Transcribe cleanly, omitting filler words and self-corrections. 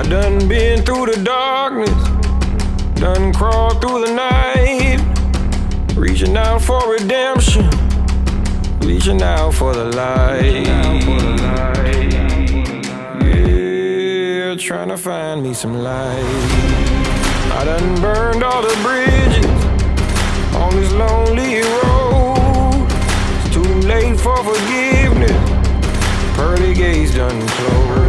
done been through the darkness, done crawled through the night, reaching out for redemption, reaching out for the light. Yeah, trying to find me some light. I done burned all the bridges on this lonely road. It's too late for forgiveness, pearly gates done closed.